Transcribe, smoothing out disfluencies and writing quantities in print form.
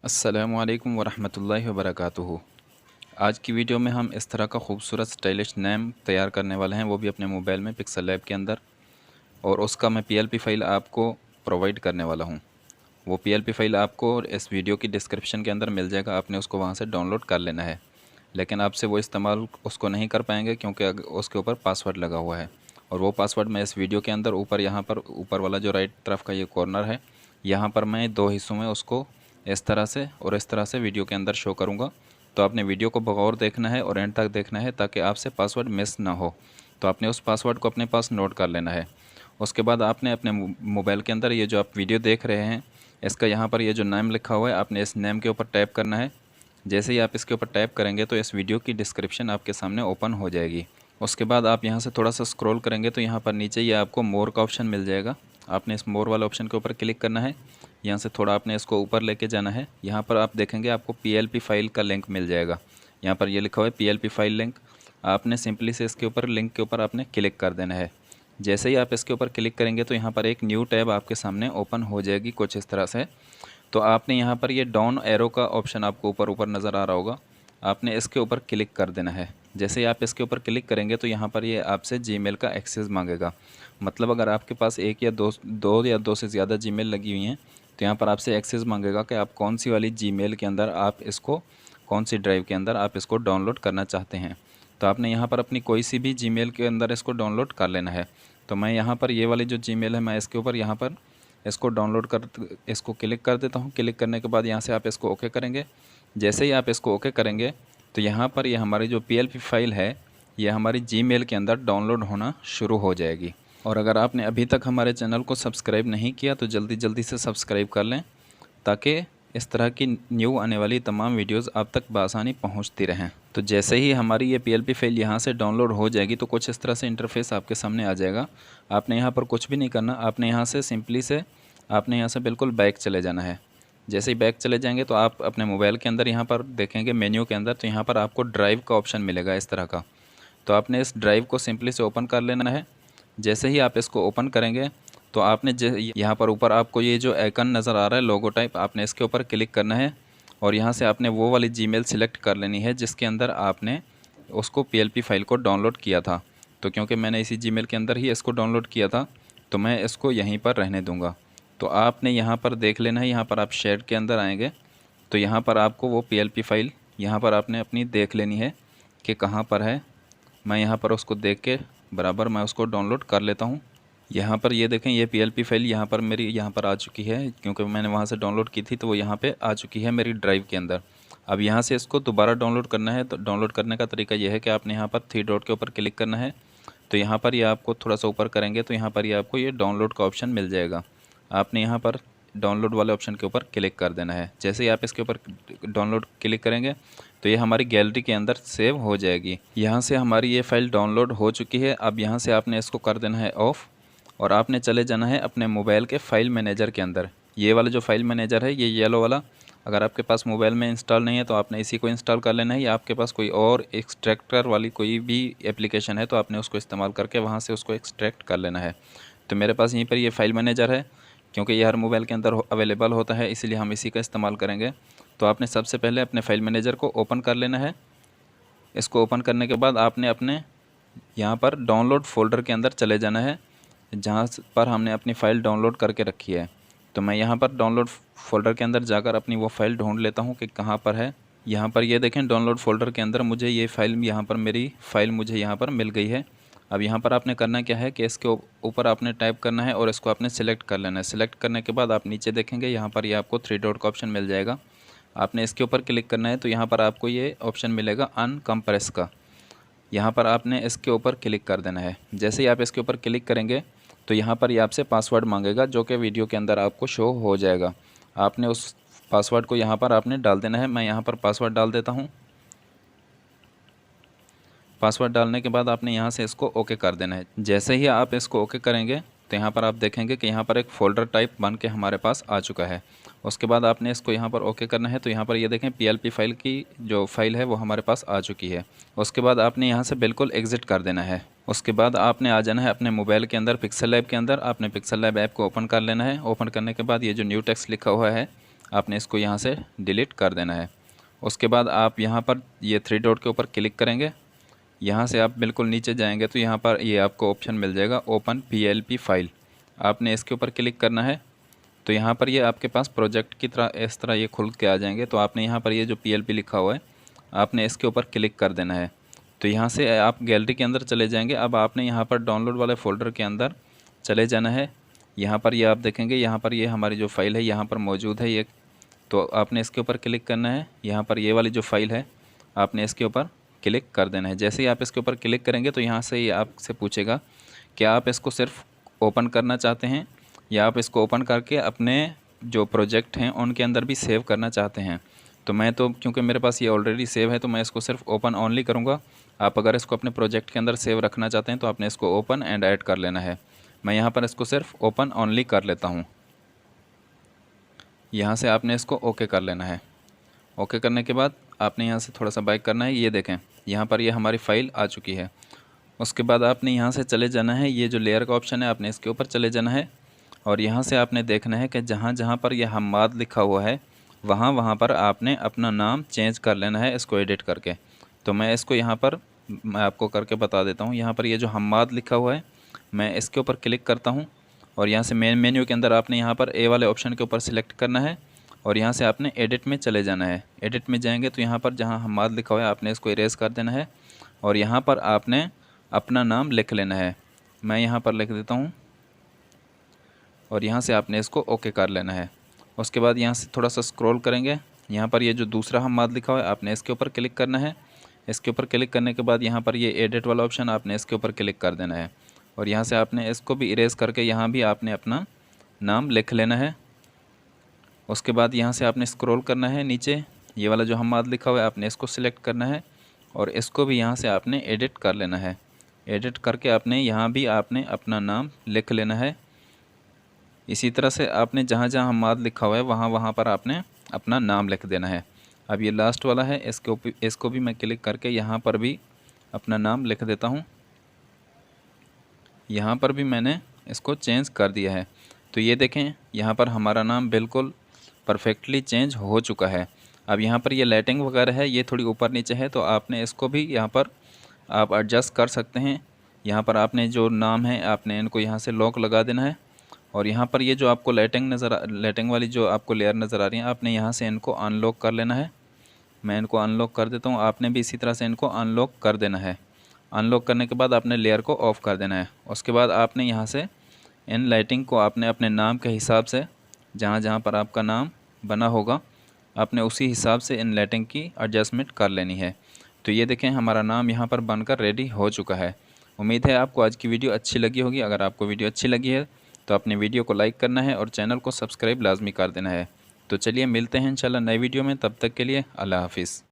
अस्सलामुअलैकुम वरहमतुल्लाहि वबरकातुहू। आज की वीडियो में हम इस तरह का खूबसूरत स्टाइलिश नेम तैयार करने वाले हैं, वो भी अपने मोबाइल में पिक्सल लैब के अंदर। और उसका मैं पीएलपी फ़ाइल आपको प्रोवाइड करने वाला हूँ। वो पीएलपी फ़ाइल आपको इस वीडियो की डिस्क्रिप्शन के अंदर मिल जाएगा, आपने उसको वहाँ से डाउनलोड कर लेना है। लेकिन आपसे वो इस्तेमाल उसको नहीं कर पाएंगे क्योंकि उसके ऊपर पासवर्ड लगा हुआ है। और वो पासवर्ड मैं इस वीडियो के अंदर ऊपर यहाँ पर ऊपर वाला जो राइट तरफ का ये कॉर्नर है, यहाँ पर मैं दो हिस्सों में उसको इस तरह से और इस तरह से वीडियो के अंदर शो करूँगा। तो आपने वीडियो को बगौर देखना है और एंड तक देखना है ताकि आपसे पासवर्ड मिस ना हो। तो आपने उस पासवर्ड को अपने पास नोट कर लेना है। उसके बाद आपने अपने मोबाइल के अंदर ये जो आप वीडियो देख रहे हैं, इसका यहाँ पर ये जो नेम लिखा हुआ है, आपने इस नेम के ऊपर टैप करना है। जैसे ही आप इसके ऊपर टैप करेंगे तो इस वीडियो की डिस्क्रिप्शन आपके सामने ओपन हो जाएगी। उसके बाद आप यहाँ से थोड़ा सा स्क्रॉल करेंगे तो यहाँ पर नीचे ये आपको मोर का ऑप्शन मिल जाएगा। आपने इस मोर वाले ऑप्शन के ऊपर क्लिक करना है। यहाँ से थोड़ा आपने इसको ऊपर लेके जाना है। यहाँ पर आप देखेंगे आपको पीएलपी फाइल का लिंक मिल जाएगा। यहाँ पर ये लिखा हुआ है पीएलपी फाइल लिंक। आपने सिंपली से इसके ऊपर लिंक के ऊपर आपने क्लिक कर देना है। जैसे ही आप इसके ऊपर क्लिक करेंगे तो यहाँ पर एक न्यू टैब आपके सामने ओपन हो जाएगी कुछ इस तरह से। तो आपने यहाँ पर ये डाउन एरो का ऑप्शन आपको ऊपर ऊपर नज़र आ रहा होगा, आपने इसके ऊपर क्लिक कर देना है। जैसे ही आप इसके ऊपर क्लिक करेंगे तो यहाँ पर ये आपसे जीमेल का एक्सेस मांगेगा। मतलब अगर आपके पास एक या दो या दो से ज़्यादा जीमेल लगी हुई हैं तो यहाँ पर आपसे एक्सेस मांगेगा कि आप कौन सी वाली जीमेल के अंदर आप इसको, कौन सी ड्राइव के अंदर आप इसको डाउनलोड करना चाहते हैं। तो आपने यहाँ पर अपनी कोई सी भी जीमेल के अंदर इसको डाउनलोड कर लेना है। तो मैं यहाँ पर ये वाली जो जीमेल है, मैं इसके ऊपर यहाँ पर इसको डाउनलोड कर इसको क्लिक कर देता हूँ। क्लिक करने के बाद यहाँ से आप इसको ओके करेंगे। जैसे ही आप इसको ओके करेंगे तो यहाँ पर ये हमारी जो पीएलपी फाइल है ये हमारी जीमेल के अंदर डाउनलोड होना शुरू हो जाएगी। और अगर आपने अभी तक हमारे चैनल को सब्सक्राइब नहीं किया तो जल्दी जल्दी से सब्सक्राइब कर लें ताकि इस तरह की न्यू आने वाली तमाम वीडियोस आप तक बआसानी पहुंचती रहें। तो जैसे ही हमारी ये पीएलपी फाइल यहाँ से डाउनलोड हो जाएगी तो कुछ इस तरह से इंटरफेस आपके सामने आ जाएगा। आपने यहाँ पर कुछ भी नहीं करना, आपने यहाँ से सिंपली से आपने यहाँ से बिल्कुल बैक चले जाना है। जैसे ही बैक चले जाएंगे तो आप अपने मोबाइल के अंदर यहाँ पर देखेंगे मेन्यू के अंदर, तो यहाँ पर आपको ड्राइव का ऑप्शन मिलेगा इस तरह का। तो आपने इस ड्राइव को सिंपली से ओपन कर लेना है। जैसे ही आप इसको ओपन करेंगे तो आपने यहाँ पर ऊपर आपको ये जो आइकन नज़र आ रहा है लोगो टाइप, आपने इसके ऊपर क्लिक करना है और यहाँ से आपने वो वाली जीमेल सिलेक्ट कर लेनी है जिसके अंदर आपने उसको पीएलपी फाइल को डाउनलोड किया था। तो क्योंकि मैंने इसी जीमेल के अंदर ही इसको डाउनलोड किया था तो मैं इसको यहीं पर रहने दूँगा। तो आपने यहाँ पर देख लेना है, यहाँ पर आप शेड के अंदर आएंगे तो यहाँ पर आपको वो पीएलपी फाइल यहाँ पर आपने अपनी देख लेनी है कि कहाँ पर है। मैं यहाँ पर उसको देख के बराबर मैं उसको डाउनलोड कर लेता हूँ। यहाँ पर ये देखें ये पीएलपी फाइल यहाँ पर मेरी यहाँ पर आ चुकी है, क्योंकि मैंने वहाँ से डाउनलोड की थी तो वो यहाँ पे आ चुकी है मेरी ड्राइव के अंदर। अब यहाँ से इसको दोबारा डाउनलोड करना है। तो डाउनलोड करने का तरीका यह है कि आपने यहाँ पर थ्री डॉट के ऊपर क्लिक करना है। तो यहाँ पर ये आपको थोड़ा सा ऊपर करेंगे तो यहाँ पर ये आपको ये डाउनलोड का ऑप्शन मिल जाएगा। आपने यहाँ पर डाउनलोड वाले ऑप्शन के ऊपर क्लिक कर देना है। जैसे ही आप इसके ऊपर डाउनलोड क्लिक करेंगे तो ये हमारी गैलरी के अंदर सेव हो जाएगी। यहाँ से हमारी ये फ़ाइल डाउनलोड हो चुकी है। अब यहाँ से आपने इसको कर देना है ऑफ़ और आपने चले जाना है अपने मोबाइल के फ़ाइल मैनेजर के अंदर। ये वाला जो फ़ाइल मैनेजर है ये येलो वाला, अगर आपके पास मोबाइल में इंस्टॉल नहीं है तो आपने इसी को इंस्टॉल कर लेना है, या आपके पास कोई और एक्सट्रैक्टर वाली कोई भी एप्लीकेशन है तो आपने उसको इस्तेमाल करके वहाँ से उसको एक्सट्रैक्ट कर लेना है। तो मेरे पास यहीं पर ये फ़ाइल मैनेजर है, क्योंकि ये हर मोबाइल के अंदर अवेलेबल होता है इसलिए हम इसी का इस्तेमाल करेंगे। तो आपने सबसे पहले अपने फ़ाइल मैनेजर को ओपन कर लेना है। इसको ओपन करने के बाद आपने अपने यहाँ पर डाउनलोड फ़ोल्डर के अंदर चले जाना है जहाँ पर हमने अपनी फ़ाइल डाउनलोड करके रखी है। तो मैं यहाँ पर डाउनलोड फ़ोल्डर के अंदर जाकर अपनी वो फ़ाइल ढूंढ लेता हूँ कि कहाँ पर है। यहाँ पर ये देखें डाउनलोड फ़ोल्डर के अंदर मुझे ये फ़ाइल यहाँ पर मेरी फ़ाइल मुझे यहाँ पर मिल गई है। अब यहाँ पर आपने करना क्या है कि इसके ऊपर आपने टाइप करना है और इसको आपने सेलेक्ट कर लेना है। सेलेक्ट करने के बाद आप नीचे देखेंगे यहाँ पर ये आपको थ्री डॉट का ऑप्शन मिल जाएगा। आपने इसके ऊपर क्लिक करना है तो यहाँ पर आपको ये ऑप्शन मिलेगा अनकम्प्रेस का। यहाँ पर आपने इसके ऊपर क्लिक कर देना है। जैसे ही आप इसके ऊपर क्लिक करेंगे तो यहाँ पर ये आपसे पासवर्ड मांगेगा जो कि वीडियो के अंदर आपको शो हो जाएगा। आपने उस पासवर्ड को यहाँ पर आपने डाल देना है। मैं यहाँ पर पासवर्ड डाल देता हूँ। पासवर्ड डालने के बाद आपने यहाँ से इसको ओके कर देना है। जैसे ही आप इसको ओके करेंगे तो यहाँ पर आप देखेंगे कि यहाँ पर एक फ़ोल्डर टाइप बन के हमारे पास आ चुका है। उसके बाद आपने इसको यहाँ पर ओके करना है। तो यहाँ पर ये देखें पीएलपी फाइल की जो फाइल है वो हमारे पास आ चुकी है। उसके बाद आपने यहाँ से बिल्कुल एग्ज़िट कर देना है। उसके बाद आपने आ जाना है अपने मोबाइल के अंदर पिक्सल लैब के अंदर। आपने पिक्सल लैब ऐप को ओपन कर लेना है। ओपन करने के बाद ये जो न्यू टेक्स्ट लिखा हुआ है आपने इसको यहाँ से डिलीट कर देना है। उसके बाद आप यहाँ पर ये 3 डॉट के ऊपर क्लिक करेंगे। यहाँ से आप बिल्कुल नीचे जाएंगे तो यहाँ पर ये आपको ऑप्शन मिल जाएगा ओपन PLP फाइल। आपने इसके ऊपर क्लिक करना है। तो यहाँ पर ये आपके पास प्रोजेक्ट की तरह इस तरह ये खुल के आ जाएंगे। तो आपने यहाँ पर ये जो PLP लिखा हुआ है आपने इसके ऊपर क्लिक कर देना है। तो यहाँ से आप गैलरी के अंदर चले जाएंगे। अब आपने यहाँ पर डाउनलोड वाले फ़ोल्डर के अंदर चले जाना है। यहाँ पर ये आप देखेंगे, यहाँ पर ये हमारी जो फ़ाइल है यहाँ पर मौजूद है ये। तो आपने इसके ऊपर क्लिक करना है। यहाँ पर ये वाली जो फ़ाइल है आपने इसके ऊपर क्लिक कर देना है। जैसे ही आप इसके ऊपर क्लिक करेंगे तो यहाँ से ये आपसे पूछेगा कि आप इसको सिर्फ ओपन करना चाहते हैं या आप इसको ओपन करके अपने जो प्रोजेक्ट हैं उनके अंदर भी सेव करना चाहते हैं। तो मैं तो क्योंकि मेरे पास ये ऑलरेडी सेव है तो मैं इसको सिर्फ ओपन ऑनली करूँगा। आप अगर इसको अपने प्रोजेक्ट के अंदर सेव रखना चाहते हैं तो आपने इसको ओपन एंड ऐड कर लेना है। मैं यहाँ पर इसको सिर्फ ओपन ऑनली कर लेता हूँ। यहाँ से आपने इसको ओके कर लेना है। ओके करने के बाद आपने यहाँ से थोड़ा सा बैक करना है। ये देखें यहाँ पर ये हमारी फ़ाइल आ चुकी है। उसके बाद आपने यहाँ से चले जाना है, ये जो लेयर का ऑप्शन है आपने इसके ऊपर चले जाना है और यहाँ से आपने देखना है कि जहाँ जहाँ पर यह हम्माद लिखा हुआ है वहाँ पर आपने अपना नाम चेंज कर लेना है इसको एडिट करके। तो मैं इसको यहाँ पर मैं आपको करके बता देता हूँ। यहाँ पर ये जो हम्माद लिखा हुआ है मैं इसके ऊपर क्लिक करता हूँ और यहाँ से मेन मेन्यू के अंदर आपने यहाँ पर ए वाले ऑप्शन के ऊपर सिलेक्ट करना है और यहाँ से आपने एडिट में चले जाना है। एडिट में जाएंगे तो यहाँ पर जहाँ हम्माद लिखा हुआ है आपने इसको इरेज कर देना है और यहाँ पर आपने अपना नाम लिख लेना है। मैं यहाँ पर लिख देता हूँ और यहाँ से आपने इसको ओके कर लेना है। उसके बाद यहाँ से थोड़ा सा स्क्रॉल करेंगे, यहाँ पर ये जो दूसरा हम्माद लिखा हुआ है आपने इसके ऊपर क्लिक करना है। इसके ऊपर क्लिक करने के बाद यहाँ पर ये एडिट वाला ऑप्शन आपने इसके ऊपर क्लिक कर देना है और यहाँ से आपने इसको भी इरेज करके यहाँ भी आपने अपना नाम लिख लेना है। उसके बाद यहाँ से आपने स्क्रॉल करना है नीचे, ये वाला जो हम्माद लिखा हुआ है आपने इसको सिलेक्ट करना है और इसको भी यहाँ से आपने एडिट कर लेना है। एडिट करके आपने यहाँ भी आपने अपना नाम लिख लेना है। इसी तरह से आपने जहाँ जहाँ हम्माद लिखा हुआ है वहाँ पर आपने अपना नाम लिख देना है। अब ये लास्ट वाला है, इसको भी मैं क्लिक करके यहाँ पर भी अपना नाम लिख देता हूँ। यहाँ पर भी मैंने इसको चेंज कर दिया है। तो ये देखें यहाँ पर हमारा नाम बिल्कुल परफेक्टली चेंज हो चुका है। अब यहाँ पर ये लाइटिंग वगैरह है ये थोड़ी ऊपर नीचे है तो आपने इसको भी यहाँ पर आप एडजस्ट कर सकते हैं। यहाँ पर आपने जो नाम है आपने इनको यहाँ से लॉक लगा देना है और यहाँ पर ये जो आपको लाइटिंग वाली जो आपको लेयर नज़र आ रही है आपने यहाँ से इनको अनलॉक कर लेना है। मैं इनको अनलॉक कर देता हूँ, आपने भी इसी तरह से इनको अनलॉक कर देना है। अनलॉक करने के बाद आपने लेयर को ऑफ़ कर देना है। उसके बाद आपने यहाँ से इन लाइटिंग को आपने अपने नाम के हिसाब से जहाँ जहाँ पर आपका नाम बना होगा आपने उसी हिसाब से इन लाइटिंग की एडजस्टमेंट कर लेनी है। तो ये देखें हमारा नाम यहाँ पर बनकर रेडी हो चुका है। उम्मीद है आपको आज की वीडियो अच्छी लगी होगी। अगर आपको वीडियो अच्छी लगी है तो अपने वीडियो को लाइक करना है और चैनल को सब्सक्राइब लाजमी कर देना है। तो चलिए मिलते हैं इंशाल्लाह नई वीडियो में, तब तक के लिए अल्लाह हाफिज़।